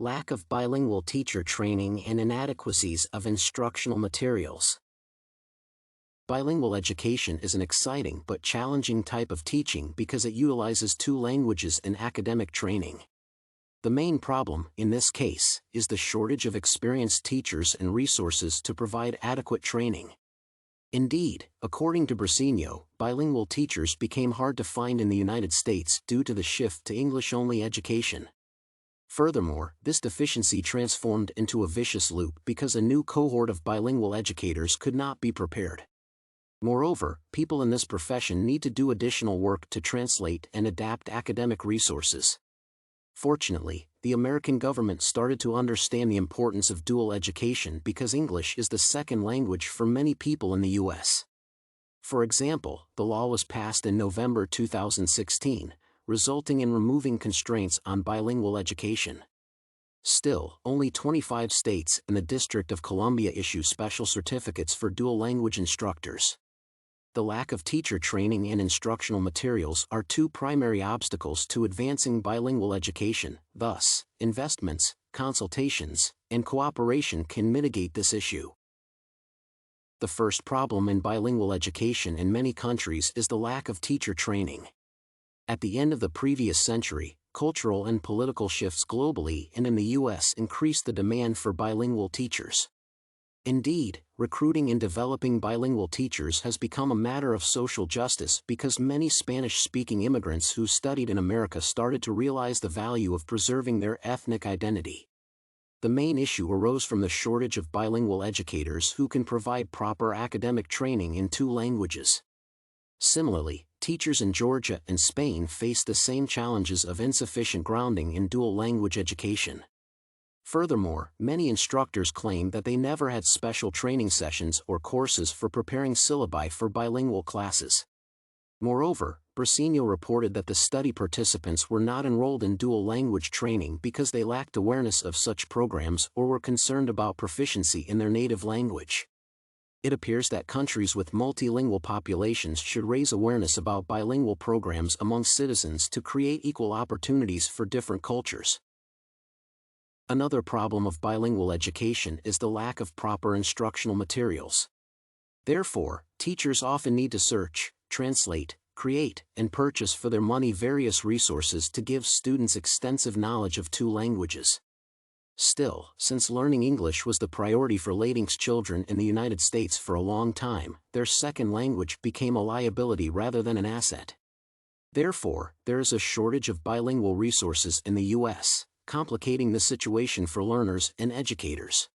lack of bilingual teacher training and inadequacies of instructional materials. Bilingual education is an exciting but challenging type of teaching because it utilizes two languages in academic training. The main problem, in this case, is the shortage of experienced teachers and resources to provide adequate training. Indeed, according to Briceño, bilingual teachers became hard to find in the United States due to the shift to English-only education. Furthermore, this deficiency transformed into a vicious loop because a new cohort of bilingual educators could not be prepared. Moreover, people in this profession need to do additional work to translate and adapt academic resources. Fortunately, the American government started to understand the importance of dual education because English is the second language for many people in the U.S. For example, the law was passed in November 2016, resulting in removing constraints on bilingual education. Still, only 25 states and the District of Columbia issue special certificates for dual language instructors. The lack of teacher training and instructional materials are two primary obstacles to advancing bilingual education. Thus, investments, consultations, and cooperation can mitigate this issue. The first problem in bilingual education in many countries is the lack of teacher training. At the end of the previous century, cultural and political shifts globally and in the U.S. increased the demand for bilingual teachers. Indeed, recruiting and developing bilingual teachers has become a matter of social justice because many Spanish-speaking immigrants who studied in America started to realize the value of preserving their ethnic identity. The main issue arose from the shortage of bilingual educators who can provide proper academic training in two languages. Similarly, teachers in Georgia and Spain face the same challenges of insufficient grounding in dual language education. Furthermore, many instructors claim that they never had special training sessions or courses for preparing syllabi for bilingual classes. Moreover, Briceño reported that the study participants were not enrolled in dual language training because they lacked awareness of such programs or were concerned about proficiency in their native language. It appears that countries with multilingual populations should raise awareness about bilingual programs among citizens to create equal opportunities for different cultures. Another problem of bilingual education is the lack of proper instructional materials. Therefore, teachers often need to search, translate, create, and purchase for their money various resources to give students extensive knowledge of two languages. Still, since learning English was the priority for Latinx children in the United States for a long time, their second language became a liability rather than an asset. Therefore, there is a shortage of bilingual resources in the U.S., complicating the situation for learners and educators.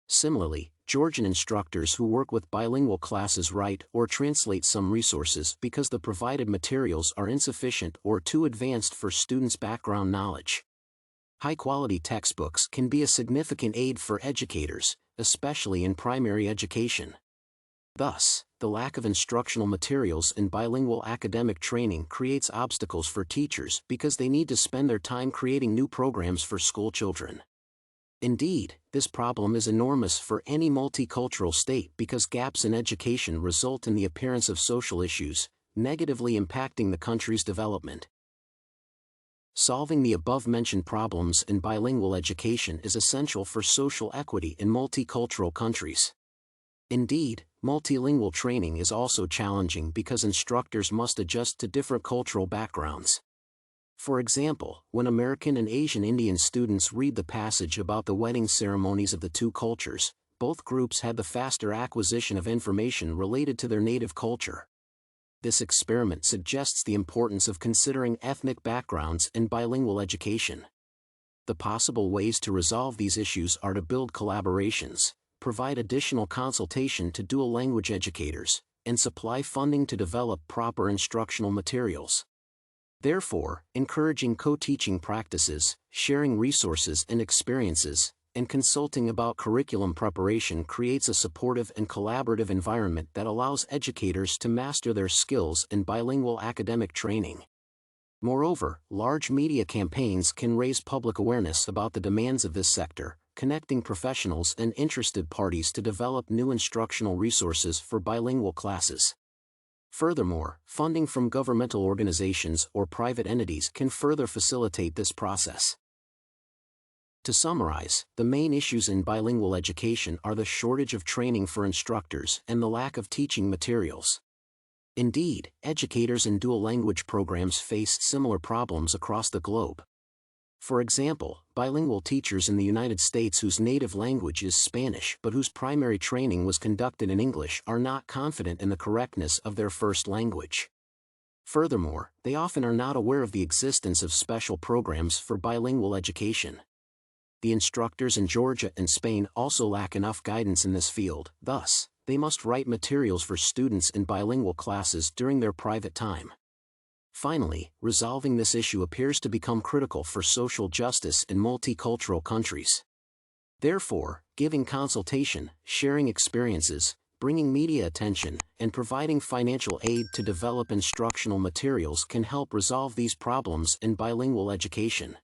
Similarly, Georgian instructors who work with bilingual classes write or translate some resources because the provided materials are insufficient or too advanced for students' background knowledge. High-quality textbooks can be a significant aid for educators, especially in primary education. Thus, the lack of instructional materials in bilingual academic training creates obstacles for teachers because they need to spend their time creating new programs for school children. Indeed, this problem is enormous for any multicultural state because gaps in education result in the appearance of social issues, negatively impacting the country's development. Solving the above-mentioned problems in bilingual education is essential for social equity in multicultural countries. Indeed, multilingual training is also challenging because instructors must adjust to different cultural backgrounds. For example, when American and Asian Indian students read the passage about the wedding ceremonies of the two cultures, both groups had the faster acquisition of information related to their native culture. This experiment suggests the importance of considering ethnic backgrounds in bilingual education. The possible ways to resolve these issues are to build collaborations, provide additional consultation to dual language educators, and supply funding to develop proper instructional materials. Therefore, encouraging co-teaching practices, sharing resources and experiences, and consulting about curriculum preparation creates a supportive and collaborative environment that allows educators to master their skills in bilingual academic training. Moreover, large media campaigns can raise public awareness about the demands of this sector, connecting professionals and interested parties to develop new instructional resources for bilingual classes. Furthermore, funding from governmental organizations or private entities can further facilitate this process. To summarize, the main issues in bilingual education are the shortage of training for instructors and the lack of teaching materials. Indeed, educators in dual language programs face similar problems across the globe. For example, bilingual teachers in the United States whose native language is Spanish but whose primary training was conducted in English are not confident in the correctness of their first language. Furthermore, they often are not aware of the existence of special programs for bilingual education. The instructors in Georgia and Spain also lack enough guidance in this field, thus, they must write materials for students in bilingual classes during their private time. Finally, resolving this issue appears to become critical for social justice in multicultural countries. Therefore, giving consultation, sharing experiences, bringing media attention, and providing financial aid to develop instructional materials can help resolve these problems in bilingual education.